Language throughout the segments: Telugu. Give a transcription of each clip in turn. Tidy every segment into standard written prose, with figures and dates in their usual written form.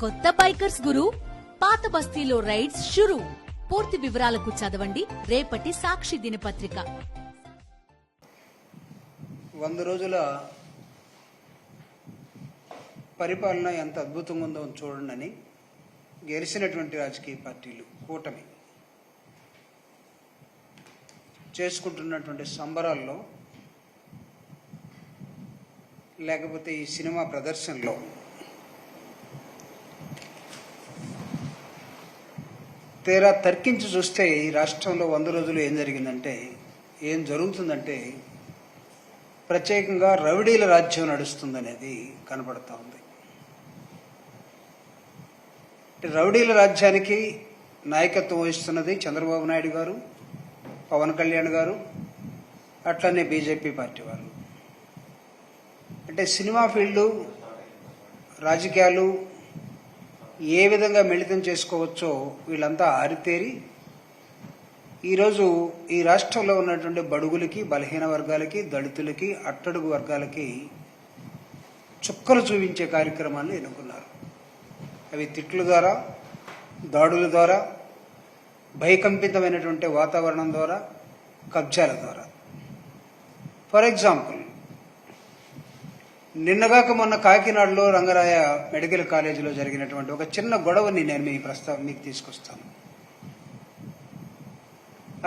కొత్త బైకర్స్ గురు, పాత బస్తీలో రైడ్స్ షురు. పూర్తి వివరాలకు చదవండి రేపటి సాక్షి దినపత్రిక. 100 రోజుల పరిపాలన ఎంత అద్భుతంగా ఉందో చూడండి. గెలిచినటువంటి రాజకీయ పార్టీలు కూటమి చేసుకుంటున్నటువంటి సంబరాల్లో, లేకపోతే ఈ సినిమా ప్రదర్శనలో తీరా తర్కించి చూస్తే ఈ రాష్ట్రంలో 100 రోజులు ఏం జరిగిందంటే, ఏం జరుగుతుందంటే ప్రత్యేకంగా రౌడీల రాజ్యం నడుస్తుందనేది కనబడతా ఉంది. రౌడీల రాజ్యానికి నాయకత్వం వహిస్తున్నది చంద్రబాబు నాయుడు గారు, పవన్ కళ్యాణ్ గారు, అట్లనే బీజేపీ పార్టీ వాళ్ళు. అంటే సినిమా ఫీల్డు, రాజకీయాలు ఏ విధంగా మిళితం చేసుకోవచ్చో వీళ్ళంతా ఆరితేరి ఈరోజు ఈ రాష్ట్రంలో ఉన్నటువంటి బడుగులకి, బలహీన వర్గాలకి, దళితులకి, అట్టడుగు వర్గాలకి చుక్కలు చూపించే కార్యక్రమాలను ఎన్నుకున్నారు. అవి తిట్ల ద్వారా, దాడుల ద్వారా, భయకంపితమైనటువంటి వాతావరణం ద్వారా, కబ్జాల ద్వారా. ఫర్ ఎగ్జాంపుల్, నిన్నగాక మొన్న కాకినాడలో రంగరాయ మెడికల్ కాలేజీలో జరిగినటువంటి ఒక చిన్న గొడవని నేను మీకు తీసుకొస్తాను.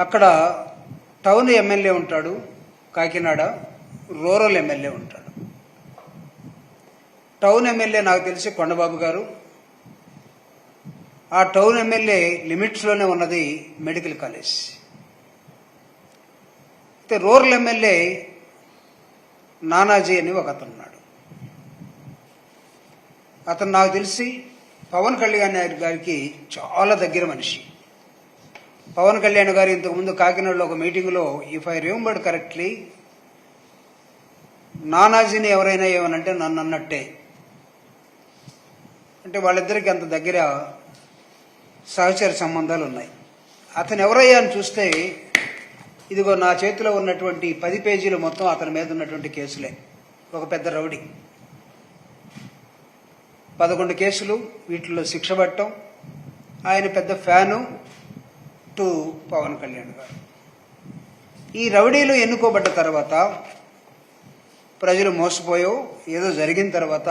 అక్కడ టౌన్ ఎమ్మెల్యే ఉంటాడు, కాకినాడ రూరల్ ఎమ్మెల్యే ఉంటాడు. టౌన్ ఎమ్మెల్యే నాకు తెలిసి కొండబాబు గారు. ఆ టౌన్ ఎమ్మెల్యే లిమిట్స్లోనే ఉన్నది మెడికల్ కాలేజ్. అయితే రూరల్ ఎమ్మెల్యే నానాజీ అని ఒక అతను ఉన్నాడు. అతను నాకు తెలిసి పవన్ కళ్యాణ్ గారికి చాలా దగ్గర మనిషి. పవన్ కళ్యాణ్ గారు ఇంతకుముందు కాకినాడలో ఒక మీటింగ్లో, ఇఫ్ ఐ రిమెంబర్డ్ కరెక్ట్లీ, నానాజీని ఎవరైనా ఏమనంటే నన్ను అన్నట్టే. అంటే వాళ్ళిద్దరికీ అంత దగ్గర సహచర సంబంధాలు ఉన్నాయి. అతను ఎవరయ్యా అని చూస్తే, ఇదిగో నా చేతిలో ఉన్నటువంటి 10 పేజీలు మొత్తం అతని మీద ఉన్నటువంటి కేసులే. ఒక పెద్ద రౌడీ, 11 కేసులు, వీటిల్లో శిక్ష పట్టడం. ఆయన పెద్ద ఫ్యాను టు పవన్ కళ్యాణ్ గారు. ఈ రౌడీలు ఎన్నుకోబడ్డ తర్వాత, ప్రజలు మోసపోయో ఏదో జరిగిన తర్వాత,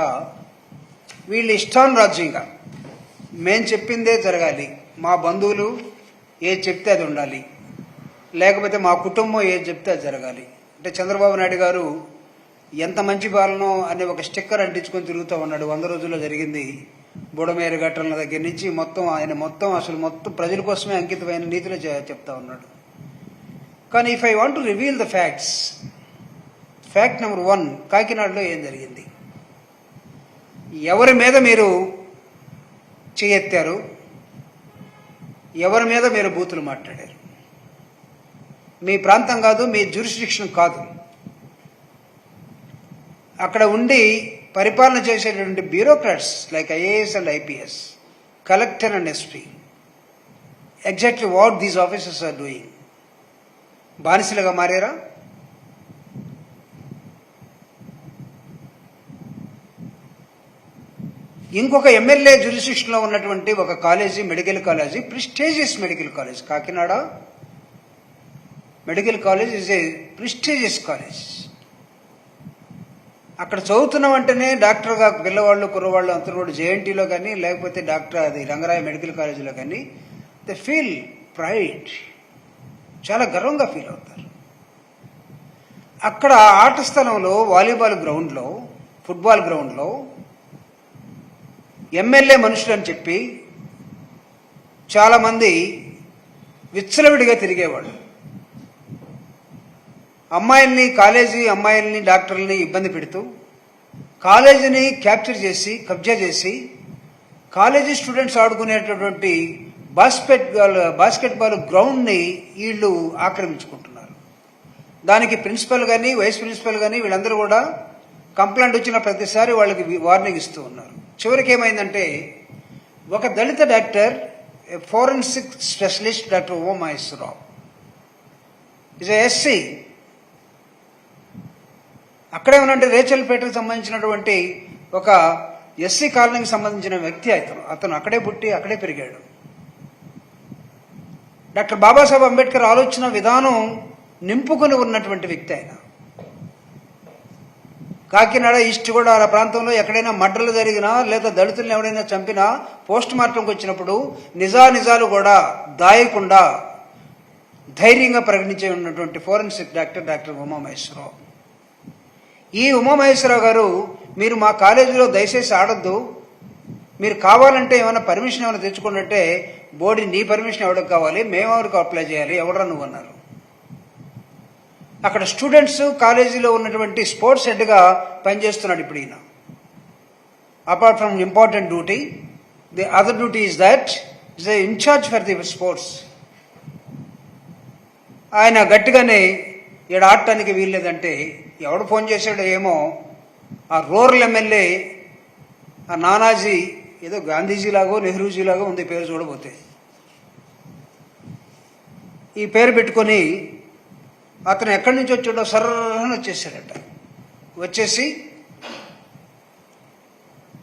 వీళ్ళు ఇష్టానురాజ్యంగా మేం చెప్పిందే జరగాలి, మా బంధువులు ఏది చెప్తే అది ఉండాలి, లేకపోతే మా కుటుంబం ఏది చెప్తే అది జరగాలి. అంటే చంద్రబాబు నాయుడు గారు ఎంత మంచి పాలనో అనే ఒక స్టిక్కర్ అంటించుకొని తిరుగుతూ ఉన్నాడు. 100 రోజుల్లో జరిగింది బుడమేరు ఘటనల దగ్గర నుంచి ఆయన మొత్తం ప్రజల కోసమే అంకితమైన నీతిలో చెప్తా ఉన్నాడు. కానీ if I want to reveal the facts, fact number 1, కాకినాడలో ఏం జరిగింది, ఎవరి మీద మీరు చేయెత్తారు, ఎవరి మీద మీరు బూతులు మాట్లాడారు. మీ ప్రాంతం కాదు, మీ జ్యూరిస్డిక్షన్ కాదు. అక్కడ ఉండి పరిపాలన చేసేటువంటి bureaucrats like IAS and IPS, collector and SP, exactly what these officers are doing. బానిసలుగా మారారా? ఇంకొక ఎమ్మెల్యే జ్యూరిస్డిక్షన్లో ఉన్నటువంటి ఒక college, medical college, prestigious medical college, Kakinada medical college is a prestigious college. అక్కడ చదువుతున్న వెంటనే డాక్టర్గా పిల్లవాళ్ళు, కుర్రవాళ్ళు అంతా కూడా జేఎన్టీలో కానీ, లేకపోతే రంగరాయ మెడికల్ కాలేజీలో కానీ, దే ఫీల్ ప్రైడ్, చాలా గర్వంగా ఫీల్ అవుతారు. అక్కడ ఆట స్థలంలో, వాలీబాల్ గ్రౌండ్లో, ఫుట్బాల్ గ్రౌండ్లో ఎమ్మెల్యే మనుషులు అని చెప్పి చాలామంది విచ్చలవిడిగా తిరిగేవాళ్ళు. కాలేజీ అమ్మాయిల్ని, డాక్టర్లని ఇబ్బంది పెడుతూ, కాలేజీని క్యాప్చర్ చేసి, కబ్జా చేసి, కాలేజీ స్టూడెంట్స్ ఆడుకునేటటువంటి బాస్కెట్బాల్ గ్రౌండ్ని వీళ్ళు ఆక్రమించుకుంటున్నారు. దానికి ప్రిన్సిపల్ కానీ, వైస్ ప్రిన్సిపల్ కానీ వీళ్ళందరూ కూడా కంప్లైంట్ వచ్చిన ప్రతిసారి వాళ్ళకి వార్నింగ్ ఇస్తూ ఉన్నారు. చివరికి ఏమైందంటే, ఒక దళిత doctor, forensic specialist doctor O Maheswararao, is SC, అక్కడే ఉన్నటువంటి రేచల్పేటకు సంబంధించినటువంటి ఒక ఎస్సీ కాలనీకి సంబంధించిన వ్యక్తి అతను అక్కడే పుట్టి అక్కడే పెరిగాడు. డాక్టర్ బాబాసాహెబ్ అంబేద్కర్ ఆలోచన విధానం నింపుకొని ఉన్నటువంటి వ్యక్తి ఆయన. కాకినాడ ఈస్ట్ గోదావరి ప్రాంతంలో ఎక్కడైనా మర్డర్లు జరిగినా లేదా దళితులను ఎవరైనా చంపినా పోస్ట్ మార్టంకి వచ్చినప్పుడు నిజాలు కూడా దాయకుండా ధైర్యంగా ప్రకటించే ఉన్నటువంటి ఫోరెన్సిక్ డాక్టర్ ఉమామహేశ్వరరావు. ఈ ఉమామహేశ్వరరావు గారు, మీరు మా కాలేజీలో దయచేసి ఆడొద్దు, మీరు కావాలంటే ఏమైనా పర్మిషన్ ఏమైనా తెచ్చుకున్నట్టే, బోర్డు నీ పర్మిషన్ ఎవరికి కావాలి, మేమెవరికి అప్లై చేయాలి, ఎవడరా నువ్వు అన్నారు. అక్కడ స్టూడెంట్స్ కాలేజీలో ఉన్నటువంటి స్పోర్ట్స్ హెడ్గా పనిచేస్తున్నాడు ఇప్పుడు ఈయన. Apart from important duty, the other duty is that is the incharge for the sports. ఆయన గట్టిగానే ఇక్కడ ఆడటానికి వీల్లేదంటే ఎవడు ఫోన్ చేశాడో ఏమో, ఆ రూరల్ ఎమ్మెల్యే ఆ నానాజీ, ఏదో గాంధీజీలాగో నెహ్రూజీలాగో ఉంది పేరు చూడబోతే, ఈ పేరు పెట్టుకొని అతను ఎక్కడి నుంచి వచ్చాడో సర్రని వచ్చేసాడట. వచ్చేసి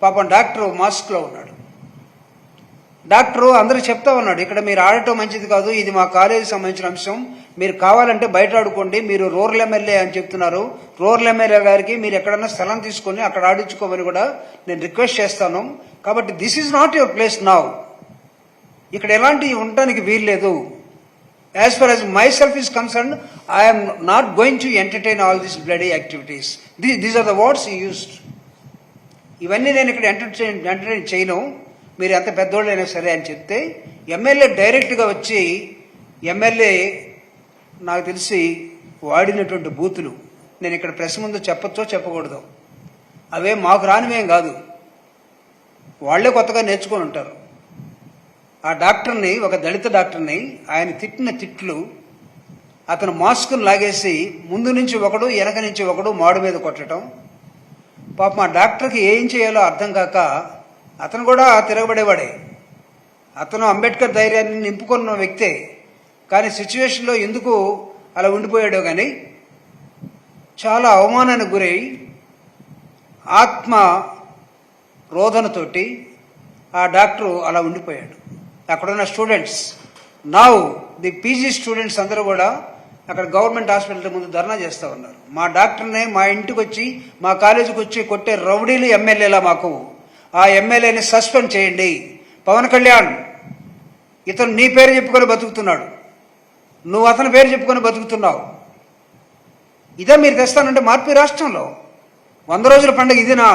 పాపం డాక్టర్ మాస్క్లో ఉన్నాడు. డాక్టరు అందరికి చెప్తా ఉన్నాడు, ఇక్కడ మీరు ఆడటం మంచిది కాదు, ఇది మా కాలేజీకి సంబంధించిన అంశం, మీరు కావాలంటే బయట ఆడుకోండి, మీరు రూరల్ ఎమ్మెల్యే అని చెప్తున్నారు, రూరల్ ఎమ్మెల్యే గారికి మీరు ఎక్కడన్నా స్థలం తీసుకొని అక్కడ ఆడించుకోమని కూడా నేను రిక్వెస్ట్ చేస్తాను, కాబట్టి this is not your place now, ఇక్కడ ఎలాంటి ఉండటానికి వీల్లేదు. As far as myself is concerned, I'm not going to entertain all these bloody activities, these are the words he used. ఇవన్నీ నేను ఇక్కడ ఎంటర్టైన్ చేయను, మీరు ఎంత పెద్దోళ్ళైనా సరే అని చెప్తే ఎమ్మెల్యే డైరెక్ట్గా వచ్చి, ఎమ్మెల్యే నాకు తెలిసి వాడినటువంటి బూతులు నేను ఇక్కడ ప్రెస్ ముందు చెప్పచ్చో చెప్పకూడదు, అవే మాకు రానివేం కాదు, వాళ్లే కొత్తగా నేర్చుకొని ఉంటారు. ఆ డాక్టర్ని, ఒక దళిత డాక్టర్ని ఆయన తిట్టిన తిట్లు, అతను మాస్కును లాగేసి ముందు నుంచి ఒకడు వెనక నుంచి ఒకడు మాడు మీద కొట్టడం. పాపం ఆ డాక్టర్కి ఏం చేయాలో అర్థం కాక అతను కూడా తిరగబడేవాడే, అతను అంబేద్కర్ ధైర్యాన్ని నింపుకున్న వ్యక్తే, కానీ సిచ్యువేషన్లో ఎందుకు అలా ఉండిపోయాడో కానీ చాలా అవమానానికి గురై ఆత్మ రోదనతోటి ఆ డాక్టరు అలా ఉండిపోయాడు. అక్కడున్న students, now the PG students అందరూ కూడా అక్కడ గవర్నమెంట్ హాస్పిటల్ ముందు ధర్నా చేస్తూ ఉన్నారు. మా డాక్టర్ని మా ఇంటికి వచ్చి మా కాలేజీకి వచ్చి కొట్టే రౌడీలు ఎమ్మెల్యేలా మాకు, ఆ ఎమ్మెల్యేని సస్పెండ్ చేయండి. పవన్ కళ్యాణ్, ఇతను నీ పేరు చెప్పుకొని బతుకుతున్నాడు, నువ్వు అతని పేరు చెప్పుకొని బతుకుతున్నావు, ఇదే మీరు తెస్తానంటే మార్పు ఈ రాష్ట్రంలో? 100 రోజుల పండుగ ఇదినా?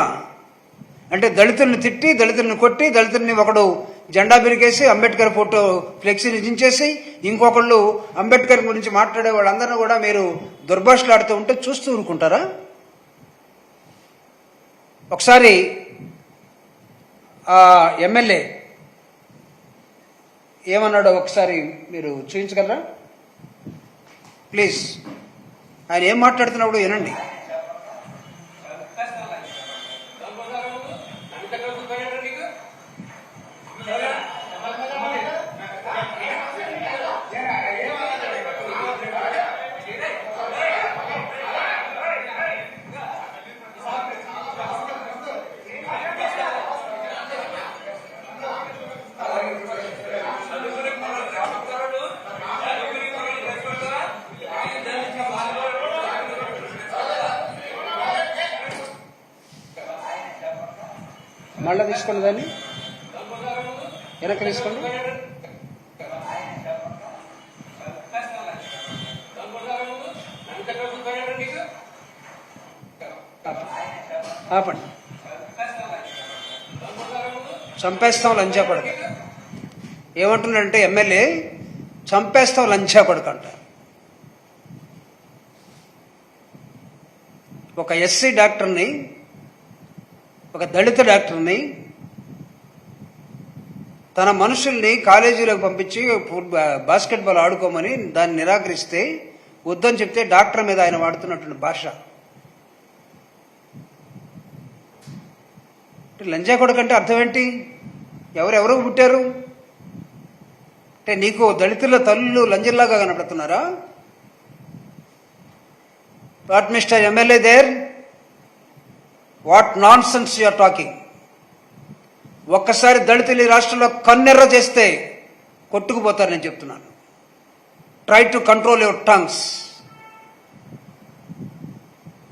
అంటే దళితుల్ని తిట్టి, దళితుల్ని కొట్టి, దళితుల్ని ఒకడు జెండా బిరికేసి అంబేద్కర్ ఫోటో ఫ్లెక్సీని దించేసి, ఇంకొకళ్ళు అంబేద్కర్ గురించి మాట్లాడే వాళ్ళందరినీ కూడా మీరు దుర్భాషలాడుతూ ఉంటే చూస్తూ ఊరుకుంటారా? ఒకసారి ఆ ఎమ్మెల్యే ఏమన్నాడో ఒకసారి మీరు చూపించగలరా ప్లీజ్? ఆయన ఏం మాట్లాడుతున్నప్పుడు వినండి. మళ్ళీ తీసుకోండి, దాన్ని వెనక్కి తీసుకోండి. ఆపండి. చంపేస్తాం లంచా కొడక. ఏమంటున్నాడంటే ఎమ్మెల్యే, చంపేస్తాం లంచా కొడక అంట. ఒక ఎస్సీ డాక్టర్ని, ఒక దళిత డాక్టర్ని తన మనుషుల్ని కాలేజీలోకి పంపించి బాస్కెట్బాల్ ఆడుకోమని దాన్ని నిరాకరిస్తే, వద్దని చెప్తే డాక్టర్ మీద ఆయన వాడుతున్నటువంటి భాష. లంజా కొడుకంటే అర్థం ఏంటి? ఎవరెవరు పుట్టారు అంటే నీకు దళితుల తల్లులు లంజల్లాగా కనపడుతున్నారా? What mister MLA there, what nonsense you are talking? ఒక్కసారి దళితులు ఈ రాష్ట్రంలో కన్నెర్ర చేస్తే కొట్టుకుపోతారు. నేను చెప్తున్నాను. Try to control your tongues.